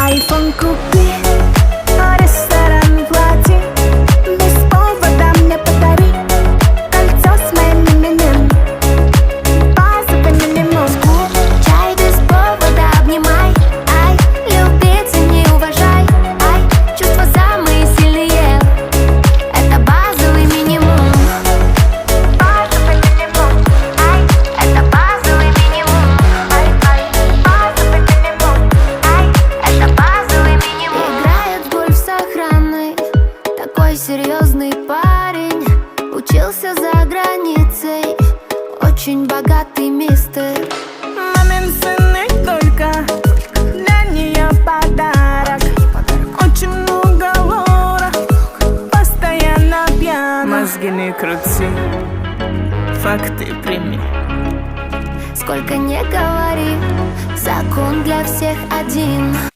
iPhone купи, ресторан плати, без повода мне подари кольцо с моим именем, базовый минимум. Чай без повода обнимай, ай, любить и не уважай, ай, чувства самые сильные, это базовый минимум. Базовый минимум, ай, это базовый минимум, ай, ай, базовый минимум, ай, это базовый минимум. Играет в гольф с охраной, такой серьезный парень, учился за границей, очень богатый мистер. Мамин сын и только для нее подарок, очень много лора, постоянно пьян. Мозги не крути, факты прими. Сколько не говори, закон для всех один.